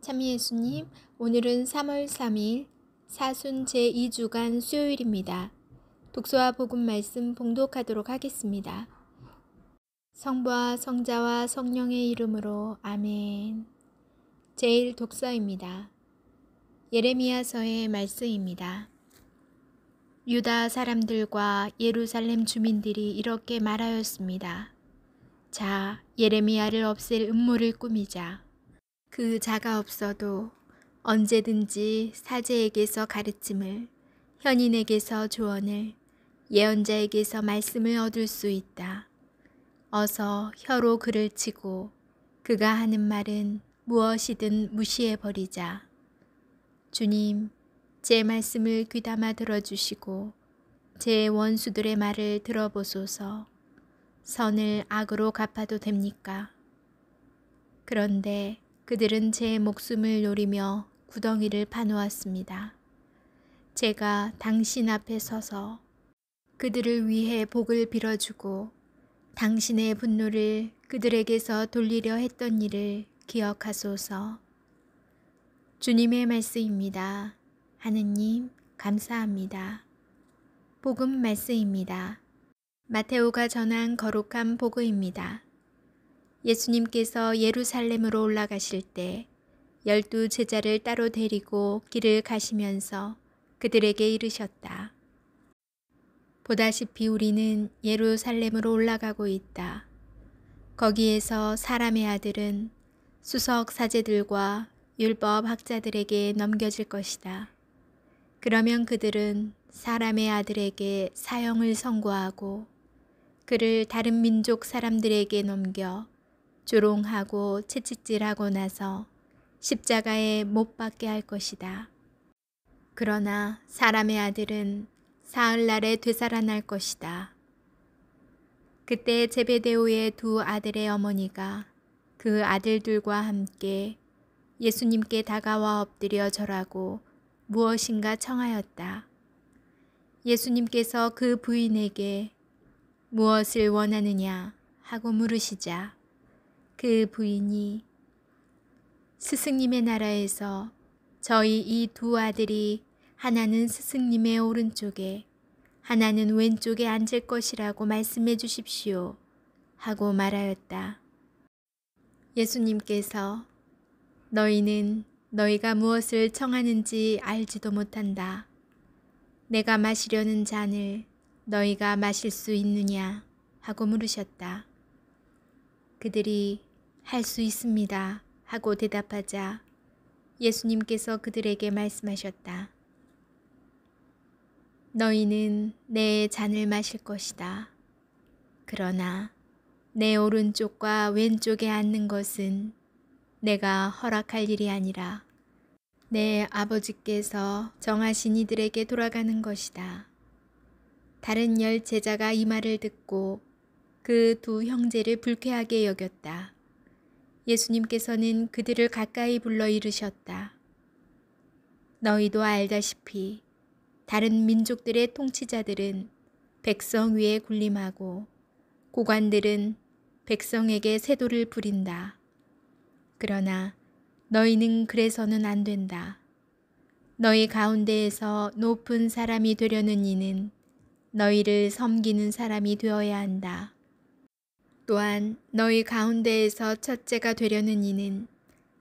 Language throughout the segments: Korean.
참 예수님, 오늘은 3월 3일 사순 제2주간 수요일입니다. 독서와 복음 말씀 봉독하도록 하겠습니다. 성부와 성자와 성령의 이름으로 아멘. 제일 독서입니다. 예레미야서의 말씀입니다. 유다 사람들과 예루살렘 주민들이 이렇게 말하였습니다. 자, 예레미야를 없앨 음모를 꾸미자. 그 자가 없어도 언제든지 사제에게서 가르침을, 현인에게서 조언을, 예언자에게서 말씀을 얻을 수 있다. 어서 혀로 그를 치고 그가 하는 말은 무엇이든 무시해버리자. 주님, 제 말씀을 귀담아 들어주시고 제 원수들의 말을 들어보소서. 선을 악으로 갚아도 됩니까? 그런데 그들은 제 목숨을 노리며 구덩이를 파놓았습니다. 제가 당신 앞에 서서 그들을 위해 복을 빌어주고 당신의 분노를 그들에게서 돌리려 했던 일을 기억하소서. 주님의 말씀입니다. 하느님, 감사합니다. 복음 말씀입니다. 마테오가 전한 거룩한 복음입니다. 예수님께서 예루살렘으로 올라가실 때 12 제자를 따로 데리고 길을 가시면서 그들에게 이르셨다. 보다시피 우리는 예루살렘으로 올라가고 있다. 거기에서 사람의 아들은 수석 사제들과 율법 학자들에게 넘겨질 것이다. 그러면 그들은 사람의 아들에게 사형을 선고하고 그를 다른 민족 사람들에게 넘겨 조롱하고 채찍질하고 나서 십자가에 못 박게 할 것이다. 그러나 사람의 아들은 사흘날에 되살아날 것이다. 그때 제베데오의 2 아들의 어머니가 그 아들들과 함께 예수님께 다가와 엎드려 절하고 무엇인가 청하였다. 예수님께서 그 부인에게 무엇을 원하느냐 하고 물으시자 그 부인이 스승님의 나라에서 저희 이 2 아들이 하나는 스승님의 오른쪽에 하나는 왼쪽에 앉을 것이라고 말씀해 주십시오 하고 말하였다. 예수님께서 너희는 너희가 무엇을 청하는지 알지도 못한다. 내가 마시려는 잔을 너희가 마실 수 있느냐 하고 물으셨다. 그들이 할 수 있습니다 하고 대답하자 예수님께서 그들에게 말씀하셨다. 너희는 내 잔을 마실 것이다. 그러나 내 오른쪽과 왼쪽에 앉는 것은 내가 허락할 일이 아니라 내 아버지께서 정하신 이들에게 돌아가는 것이다. 다른 10 제자가 이 말을 듣고 그 2 형제를 불쾌하게 여겼다. 예수님께서는 그들을 가까이 불러 이르셨다. 너희도 알다시피 다른 민족들의 통치자들은 백성 위에 군림하고 고관들은 백성에게 세도를 부린다. 그러나 너희는 그래서는 안 된다. 너희 가운데에서 높은 사람이 되려는 이는 너희를 섬기는 사람이 되어야 한다. 또한 너희 가운데에서 첫째가 되려는 이는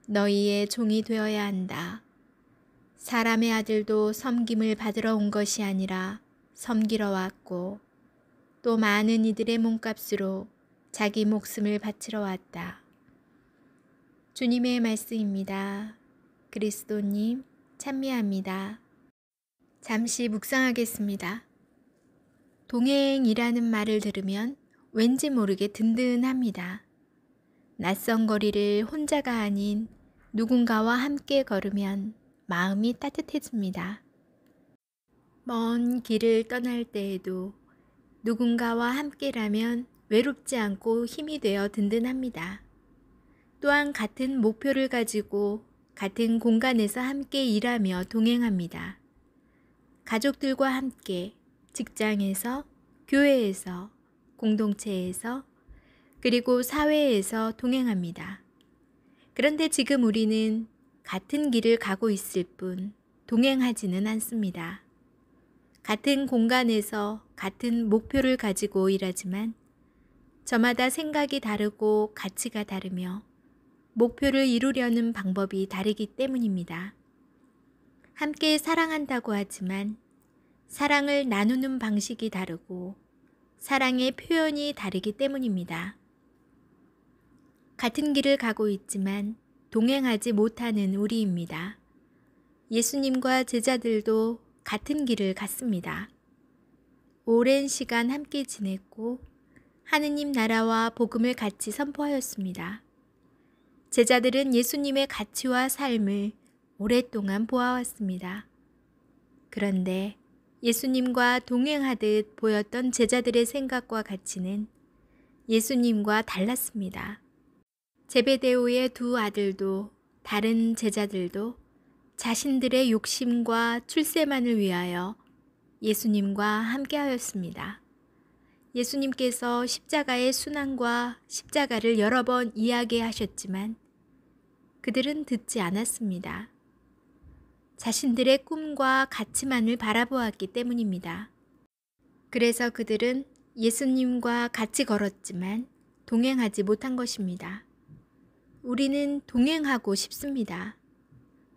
너희의 종이 되어야 한다. 사람의 아들도 섬김을 받으러 온 것이 아니라 섬기러 왔고 또 많은 이들의 몸값으로 자기 목숨을 바치러 왔다. 주님의 말씀입니다. 그리스도님 찬미합니다. 잠시 묵상하겠습니다. 동행이라는 말을 들으면 왠지 모르게 든든합니다. 낯선 거리를 혼자가 아닌 누군가와 함께 걸으면 마음이 따뜻해집니다. 먼 길을 떠날 때에도 누군가와 함께라면 외롭지 않고 힘이 되어 든든합니다. 또한 같은 목표를 가지고 같은 공간에서 함께 일하며 동행합니다. 가족들과 함께 직장에서, 교회에서, 공동체에서, 그리고 사회에서 동행합니다. 그런데 지금 우리는 같은 길을 가고 있을 뿐 동행하지는 않습니다. 같은 공간에서 같은 목표를 가지고 일하지만 저마다 생각이 다르고 가치가 다르며 목표를 이루려는 방법이 다르기 때문입니다. 함께 사랑한다고 하지만 사랑을 나누는 방식이 다르고 사랑의 표현이 다르기 때문입니다. 같은 길을 가고 있지만 동행하지 못하는 우리입니다. 예수님과 제자들도 같은 길을 갔습니다. 오랜 시간 함께 지냈고 하느님 나라와 복음을 같이 선포하였습니다. 제자들은 예수님의 가치와 삶을 오랫동안 보아왔습니다. 그런데 예수님과 동행하듯 보였던 제자들의 생각과 가치는 예수님과 달랐습니다. 제베데오의 두 아들도 다른 제자들도 자신들의 욕심과 출세만을 위하여 예수님과 함께하였습니다. 예수님께서 십자가의 순환과 십자가를 여러 번 이야기하셨지만 그들은 듣지 않았습니다. 자신들의 꿈과 가치만을 바라보았기 때문입니다. 그래서 그들은 예수님과 같이 걸었지만 동행하지 못한 것입니다. 우리는 동행하고 싶습니다.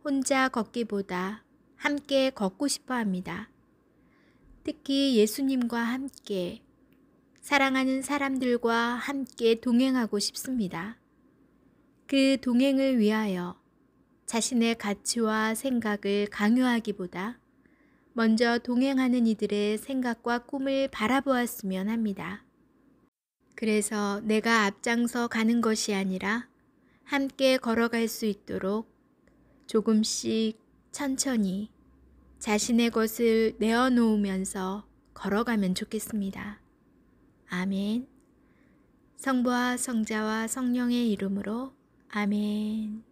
혼자 걷기보다 함께 걷고 싶어 합니다. 특히 예수님과 함께 사랑하는 사람들과 함께 동행하고 싶습니다. 그 동행을 위하여 자신의 가치와 생각을 강요하기보다 먼저 동행하는 이들의 생각과 꿈을 바라보았으면 합니다. 그래서 내가 앞장서 가는 것이 아니라 함께 걸어갈 수 있도록 조금씩 천천히 자신의 것을 내어놓으면서 걸어가면 좋겠습니다. 아멘. 성부와 성자와 성령의 이름으로 아멘.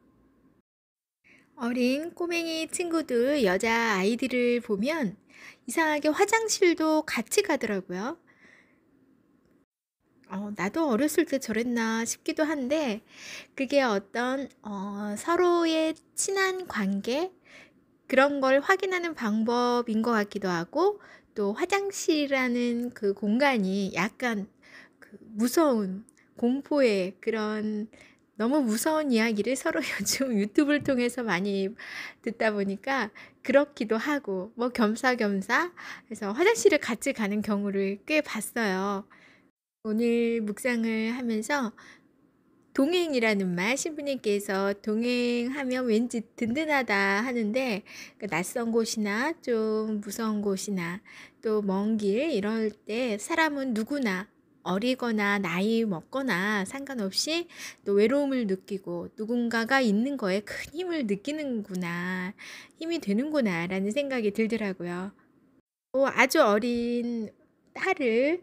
어린 꼬맹이 친구들, 여자 아이들을 보면 이상하게 화장실도 같이 가더라고요. 나도 어렸을 때 저랬나 싶기도 한데 그게 어떤 서로의 친한 관계 그런 걸 확인하는 방법인 것 같기도 하고 또 화장실이라는 그 공간이 약간 그 무서운 공포의 그런 너무 무서운 이야기를 서로 요즘 유튜브를 통해서 많이 듣다 보니까 그렇기도 하고 뭐 겸사겸사 해서 화장실을 같이 가는 경우를 꽤 봤어요. 오늘 묵상을 하면서 동행이라는 말 신부님께서 동행하면 왠지 든든하다 하는데 그 낯선 곳이나 좀 무서운 곳이나 또 먼 길 이럴 때 사람은 누구나 어리거나 나이 먹거나 상관없이 또 외로움을 느끼고 누군가가 있는 거에 큰 힘을 느끼는구나, 힘이 되는구나 라는 생각이 들더라고요. 아주 어린 딸을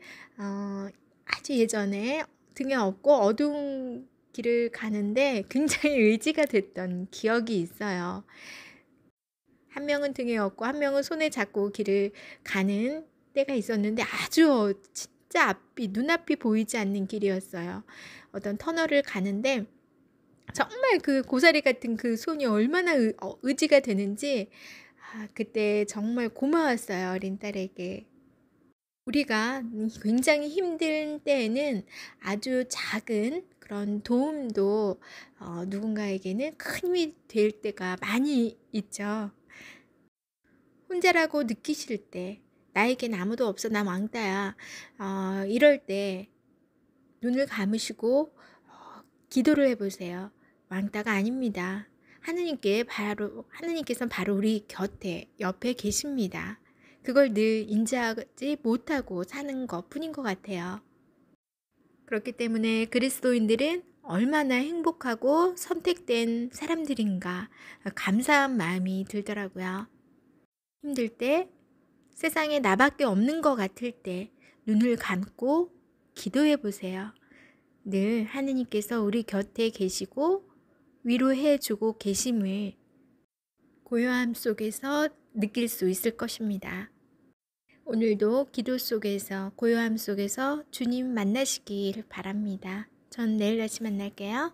아주 예전에 등에 업고 어두운 길을 가는데 굉장히 의지가 됐던 기억이 있어요. 한 명은 등에 업고 한 명은 손에 잡고 길을 가는 때가 있었는데 아주 진짜 눈앞이 보이지 않는 길이었어요. 어떤 터널을 가는데 정말 그 고사리 같은 그 손이 얼마나 의지가 되는지 그때 정말 고마웠어요. 어린 딸에게. 우리가 굉장히 힘든 때에는 아주 작은 그런 도움도 누군가에게는 큰 힘이 될 때가 많이 있죠. 혼자라고 느끼실 때 나에겐 아무도 없어 나 왕따야 이럴 때 눈을 감으시고 기도를 해보세요. 왕따가 아닙니다. 하느님께서는 바로 우리 곁에 옆에 계십니다. 그걸 늘 인지하지 못하고 사는 것 뿐인 것 같아요. 그렇기 때문에 그리스도인들은 얼마나 행복하고 선택된 사람들인가 감사한 마음이 들더라고요. 힘들 때, 세상에 나밖에 없는 것 같을 때 눈을 감고 기도해 보세요. 늘 하느님께서 우리 곁에 계시고 위로해 주고 계심을 고요함 속에서 느낄 수 있을 것입니다. 오늘도 기도 속에서 고요함 속에서 주님 만나시길 바랍니다. 전 내일 다시 만날게요.